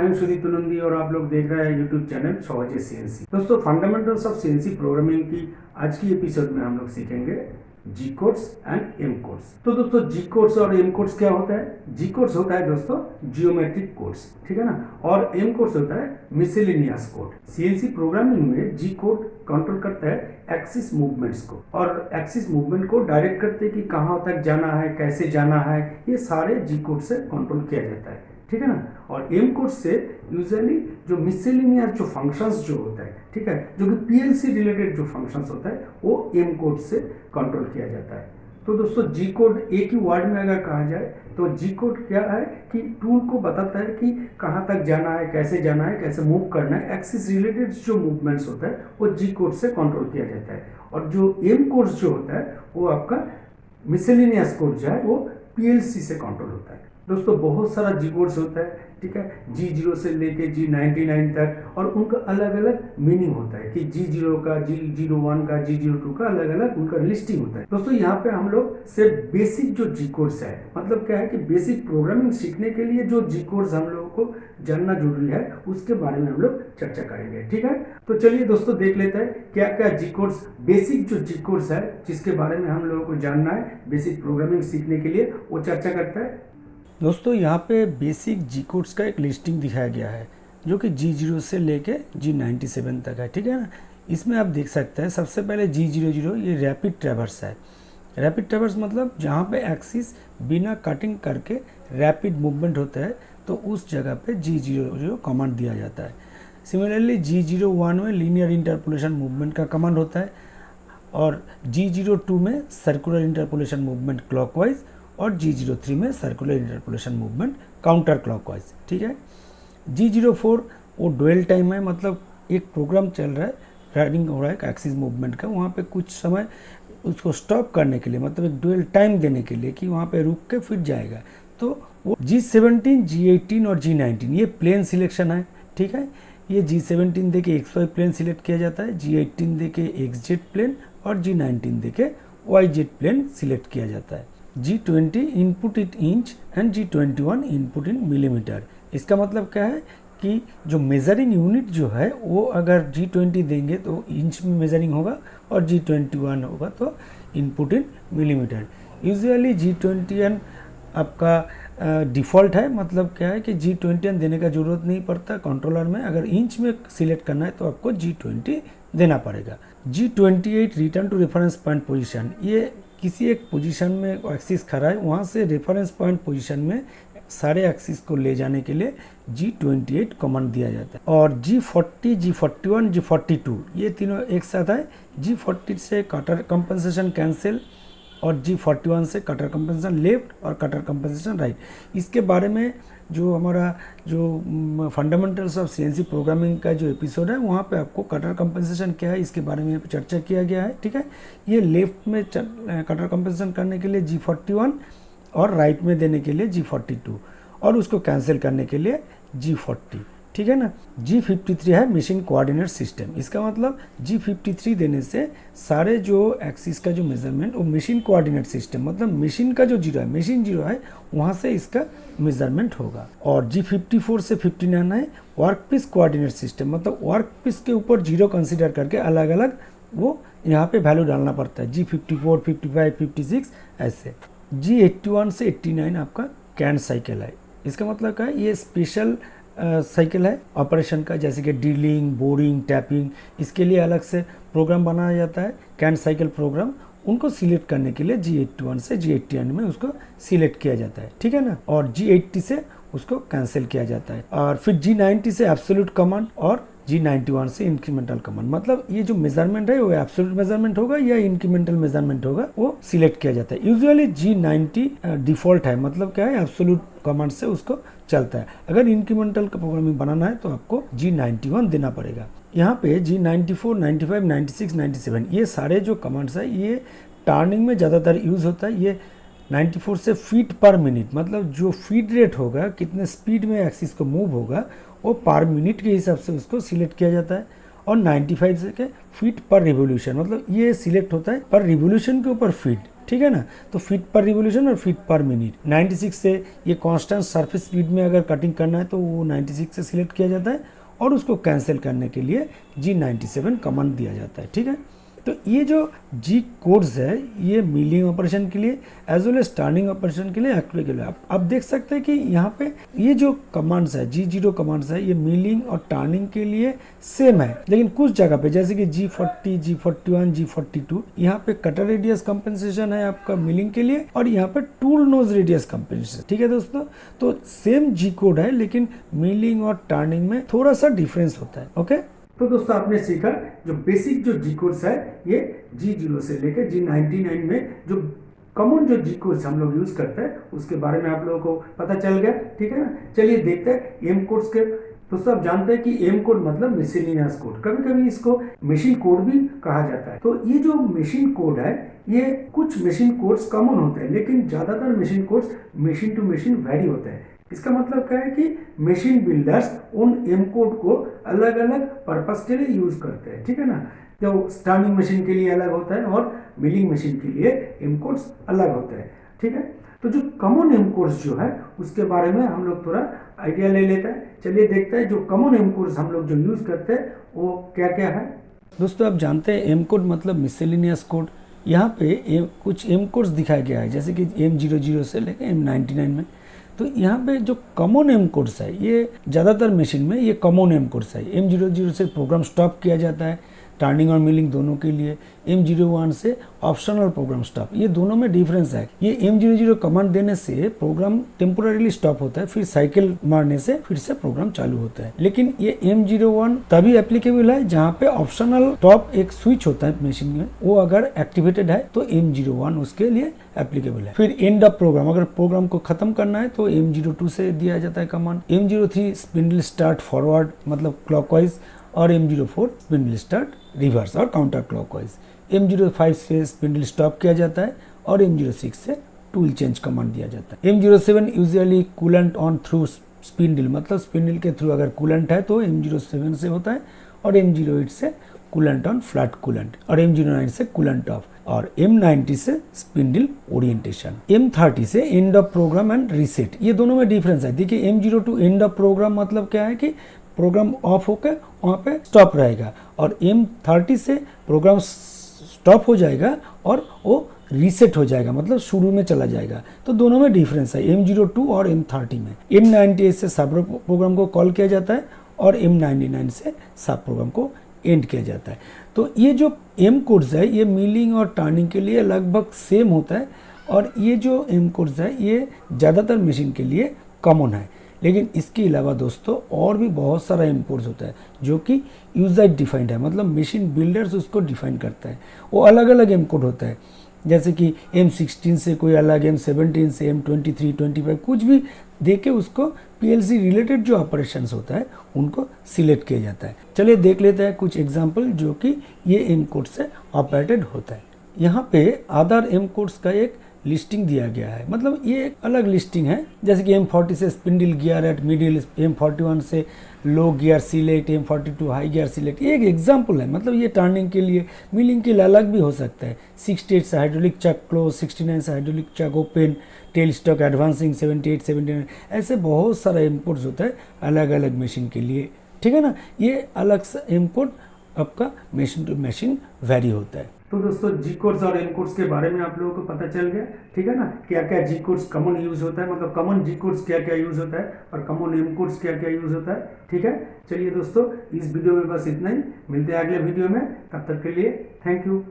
M Sudeep तुलुंदी और आप लोग देख रहे हैं यूट्यूब चैनल 6 सीएनसी। दोस्तों, फंडामेंटल्स ऑफ सीएनसी प्रोग्रामिंग की आज की एपिसोड में हम लोग सीखेंगे G codes and M codes. तो दोस्तों, जी कोड्स और एम कोड्स क्या होता है? जी कोड्स होता है दोस्तों जियोमेट्रिक कोड्स, ठीक है ना, और एम कोड्स होता है मिसेलेनियस कोड। सीएनसी प्रोग्रामिंग में जी कोड कंट्रोल करता है एक्सिस मूवमेंट्स को, और एक्सिस मूवमेंट को डायरेक्ट करते हैं कि कहाँ तक जाना है, कैसे जाना है, ये सारे जी कोड से कंट्रोल किया जाता है, ठीक है ना। और एम कोड से यूजुअली जो मिसेलेनियस जो फंक्शंस जो होता है, ठीक है, जो कि पीएलसी रिलेटेड जो फंक्शंस होता है वो एम कोड से कंट्रोल किया जाता है। तो दोस्तों, जी कोड एक ही वर्ड में अगर कहा जाए तो जी कोड क्या है कि टूल को बताता है कि कहाँ तक जाना है, कैसे जाना है, कैसे मूव करना है। एक्सिस रिलेटेड जो मूवमेंट्स होता है वो जी कोड से कंट्रोल किया जाता है। और जो एम कोड्स जो होता है वो आपका मिसेलेनियस कोड जो है वो पीएलसी से कंट्रोल होता है। दोस्तों, बहुत सारा जी कोड्स होता है, ठीक है, G0 से लेके G99 तक, और उनका अलग अलग मीनिंग होता है कि G0 का, G01 का, G02 का अलग अलग उनका लिस्टिंग होता है। दोस्तों, यहाँ पे हम लोग सिर्फ बेसिक जो जी कोड्स है, मतलब क्या है कि बेसिक प्रोग्रामिंग सीखने के लिए जो जी कोड्स हम लोगों को जानना जरूरी है उसके बारे में हम लोग चर्चा करेंगे, ठीक है। तो चलिए दोस्तों, देख लेते हैं क्या क्या जी कोड्स, बेसिक जो जी कोड्स है जिसके बारे में हम लोगों को जानना है बेसिक प्रोग्रामिंग सीखने के लिए, वो चर्चा करता है। दोस्तों, यहाँ पे बेसिक जी कोड्स का एक लिस्टिंग दिखाया गया है जो कि G0 से लेके G97 तक है, ठीक है ना। इसमें आप देख सकते हैं सबसे पहले G00 ये रैपिड ट्रैवर्स है। रैपिड ट्रैवर्स मतलब जहाँ पे एक्सिस बिना कटिंग करके रैपिड मूवमेंट होता है तो उस जगह पे G00 कमांड दिया जाता है। सिमिलरली G01 में लीनियर इंटरपोलेशन मूवमेंट का कमांड होता है, और G02 में सर्कुलर इंटरपोलेशन मूवमेंट क्लॉकवाइज, और G03 में circular interpolation movement counter clockwise, ठीक है। G04 वो डुअल टाइम है, मतलब एक प्रोग्राम चल रहा है, रनिंग हो रहा है एक्सिस मूवमेंट का, वहाँ पे कुछ समय उसको स्टॉप करने के लिए, मतलब एक डुअल टाइम देने के लिए कि वहाँ पे रुक के फिर जाएगा। तो वो G17, G18 और G19 ये प्लेन सिलेक्शन है, ठीक है। ये G17 दे के XY प्लेन सिलेक्ट किया जाता है, G18 दे के XZ प्लेन, और G19 दे के YZ प्लेन सिलेक्ट किया जाता है। G20 input in inch and G21 input in millimetre. इसका मतलब क्या है कि जो मेजरिंग यूनिट जो है वो अगर G20 देंगे तो इंच में मेजरिंग होगा, और G21 होगा तो इनपुट इन मिलीमीटर। यूजुअली G21 आपका डिफ़ॉल्ट है, मतलब क्या है कि G21 देने का ज़रूरत नहीं पड़ता कंट्रोलर में। अगर इंच में सिलेक्ट करना है तो आपको G20 देना पड़ेगा। G28 return to reference point position, ये किसी एक पोजीशन में एक्सिस खड़ा है, वहाँ से रेफरेंस पॉइंट पोजीशन में सारे एक्सिस को ले जाने के लिए G28 कमांड दिया जाता है। और G40, G41, G42 ये तीनों एक साथ है। G40 से कटर कंपनसेशन कैंसिल, और G41 से कटर कंपनसेशन लेफ्ट और कटर कंपनसेशन राइट। इसके बारे में जो हमारा जो फंडामेंटल्स ऑफ सीएनसी प्रोग्रामिंग का जो एपिसोड है वहाँ पे आपको कटर कंपनसेशन क्या है इसके बारे में चर्चा किया गया है, ठीक है। ये लेफ्ट में कटर कंपनसेशन करने के लिए G41, और राइट में देने के लिए G42, और उसको कैंसिल करने के लिए G40, ठीक है ना। G53 है मशीन कोऑर्डिनेट सिस्टम। इसका मतलब G53 देने से सारे जो एक्सिस का जो मेजरमेंट वो मशीन कोऑर्डिनेट सिस्टम, मतलब मशीन का जो जीरो है, मशीन जीरो है, वहाँ से इसका मेजरमेंट होगा। और G54 से 59 है वर्क पीस कोऑर्डिनेट सिस्टम, मतलब वर्क पीस के ऊपर जीरो कंसिडर करके अलग अलग वो यहाँ पे वैल्यू डालना पड़ता है, G54, 55, 56 ऐसे। G81 से 89 आपका कैंट साइकिल है। इसका मतलब क्या है, ये स्पेशल साइकिल है ऑपरेशन का, जैसे कि ड्रिलिंग, बोरिंग, टैपिंग, इसके लिए अलग से प्रोग्राम बनाया जाता है, कैंट साइकिल प्रोग्राम। उनको सिलेक्ट करने के लिए G81 से G89 में उसको सिलेक्ट किया जाता है, ठीक है ना। और G80 से उसको कैंसिल किया जाता है। और फिर G90 से एब्सोल्यूट कमांड, और G91 से इंक्रीमेंटल कमांड। मतलब ये जो मेजरमेंट है वो एब्सोल्यूट मेजरमेंट होगा या इंक्रीमेंटल मेजरमेंट होगा, वो सिलेक्ट किया जाता है। यूजुअली G90 डिफॉल्ट है, मतलब क्या है, एब्सोल्यूट कमांड से उसको चलता है। अगर इंक्रीमेंटल का प्रोग्रामिंग बनाना है तो आपको G91 देना पड़ेगा। यहाँ पे G94, 95, 96, 97 ये सारे जो कमांड्स है ये टर्निंग में ज़्यादातर यूज़ होता है। ये 94 से फीट पर मिनट, मतलब जो फीड रेट होगा, कितने स्पीड में एक्सिस को मूव होगा, वो पर मिनट के हिसाब से उसको सिलेक्ट किया जाता है। और 95 से के फीट पर रिवोल्यूशन, मतलब ये सिलेक्ट होता है पर रिवोल्यूशन के ऊपर फीट, ठीक है ना। तो फीट पर रिवोल्यूशन और फीट पर मिनट। 96 से ये कांस्टेंट सरफेस स्पीड में अगर कटिंग करना है तो वो 96 से सिलेक्ट किया जाता है और उसको कैंसिल करने के लिए G97 कमांड दिया जाता है, ठीक है। तो ये जो जी कोड्स है ये मिलिंग ऑपरेशन के लिए as well as turning operation के लिए एप्लीकेबल है। आप देख सकते हैं कि यहाँ पे ये जो कमांड्स है G0 कमांड्स है ये मिलिंग और टर्निंग के लिए सेम है, लेकिन कुछ जगह पे जैसे कि G40, G41, G42 यहाँ पे कटर रेडियस कंपेंसेशन है आपका मिलिंग के लिए और यहाँ पे टूल नोज रेडियस कंपेंसेशन, ठीक है दोस्तों। तो सेम जी कोड है लेकिन मिलिंग और टर्निंग में थोड़ा सा डिफरेंस होता है, ओके। तो दोस्तों आपने सीखा जो बेसिक जो जी कोड्स है ये G0 से लेकर G99 में जो कॉमन जो जी कोड्स हम लोग यूज करते हैं उसके बारे में आप लोगों को पता चल गया, ठीक है ना। चलिए देखते हैं एम कोड्स के। दोस्तों आप जानते हैं कि एम कोड मतलब मिसलेनियस कोड, कभी कभी इसको मशीन कोड भी कहा जाता है। तो ये जो मशीन कोड है ये कुछ मशीन कोड्स कॉमन होते हैं लेकिन ज्यादातर machine codes machine to machine vary होते हैं। इसका मतलब क्या है कि मशीन बिल्डर्स उन एम कोड को अलग अलग पर्पस के लिए यूज करते हैं, ठीक है ना। तो स्टर्निंग मशीन के लिए अलग होता है और मिलिंग मशीन के लिए एम कोड्स अलग होते हैं, ठीक है। तो जो कॉमन एम कोड्स जो है उसके बारे में हम लोग थोड़ा आइडिया ले लेते हैं। चलिए देखते हैं जो कॉमन एम कोड्स हम लोग जो यूज करते हैं वो क्या क्या है। दोस्तों आप जानते हैं एम कोड मतलब मिसलेनियस कोड। यहाँ पे कुछ एम कोड्स दिखाया गया है जैसे कि M00 से लेकर M99 में। तो यहाँ पे जो कॉमन एम कोड्स है ये ज़्यादातर मशीन में ये कॉमन एम कोड्स है। M00 से प्रोग्राम स्टॉप किया जाता है टर्निंग और मिलिंग दोनों के लिए। M01 से ऑप्शनल प्रोग्राम स्टॉप, ये दोनों में डिफरेंस है। ये M00 कमांड देने से प्रोग्राम टेम्पोररीली स्टॉप होता है, फिर साइकिल मारने से फिर से प्रोग्राम चालू होता है। लेकिन ये M01 तभी एप्लीकेबल है जहाँ पे ऑप्शनल टॉप एक स्विच होता है मशीन में, वो अगर एक्टिवेटेड है तो M01 उसके लिए एप्लीकेबल है। फिर एंड ऑफ प्रोग्राम, अगर प्रोग्राम को खत्म करना है तो M02 से दिया जाता है command. M03 spindle start forward मतलब क्लॉकवाइज और M04 स्पिंडल स्टार्ट रिवर्स और काउंटर क्लॉकवाइज। M05 से स्पिंडल स्टॉप किया जाता है और M06 से टूल चेंज कमांड दिया जाता है। M07 usually coolant on through spindle, मतलब स्पिंडल के थ्रू अगर कूलेंट है तो M07 से होता है और M08 से कूलेंट ऑन फ्लैट कूलेंट और M09 से कूलेंट ऑफ और M90 से स्पिंडल ओरिएंटेशन। M30 से end of program and reset, ये दोनों में डिफरेंस है। देखिए M02 एंड ऑफ प्रोग्राम मतलब क्या है कि प्रोग्राम ऑफ होकर वहाँ पे स्टॉप रहेगा और M30 से प्रोग्राम स्टॉप हो जाएगा और वो रीसेट हो जाएगा मतलब शुरू में चला जाएगा। तो दोनों में डिफरेंस है M02 और M30 में। M98 से सब प्रोग्राम को कॉल किया जाता है और M99 से सब प्रोग्राम को एंड किया जाता है। तो ये जो एम कोड्स है ये मिलिंग और टर्निंग के लिए लगभग सेम होता है और ये जो एम कोड्स है ये ज़्यादातर मशीन के लिए कॉमन है। लेकिन इसके अलावा दोस्तों और भी बहुत सारा एम कोड्स होता है जो कि यूजर डिफाइंड है, मतलब मशीन बिल्डर्स उसको डिफाइन करता है। वो अलग अलग एम कोड होता है जैसे कि M16 से कोई अलग, M17 से M23, 25 कुछ भी देके उसको PLC रिलेटेड जो ऑपरेशंस होता है उनको सिलेक्ट किया जाता है। चलिए देख लेते हैं कुछ एग्जांपल जो कि ये एम कोड से ऑपरेटेड होता है। यहाँ पे आधार एम कोड्स का एक लिस्टिंग दिया गया है, मतलब ये एक अलग लिस्टिंग है। जैसे कि M40 से spindle gear eight middle, M41 से लो gear select, M42 high gear select, ये एक एग्जांपल है। मतलब ये टर्निंग के लिए, मिलिंग के लिए अलग भी हो सकता है। 68 से हाइड्रोलिक चक क्लोज, 69 से हाइड्रोलिक चक ओपन, टेल स्टॉक एडवांसिंग, 78, 79 ऐसे बहुत सारा इनपुट्स होता है अलग अलग मशीन के लिए, ठीक है ना। ये अलग सा इनपुट आपका मशीन टू मशीन वेरी होता है। तो दोस्तों जी कोड्स और एम कोड्स के बारे में आप लोगों को पता चल गया, ठीक है ना। क्या क्या जी कोड्स कॉमन यूज होता है, मतलब कॉमन जी कोड्स क्या क्या यूज होता है और कॉमन एम कोड्स क्या क्या यूज होता है, ठीक है। चलिए दोस्तों इस वीडियो में बस इतना ही, मिलते हैं अगले वीडियो में, तब तक के लिए थैंक यू।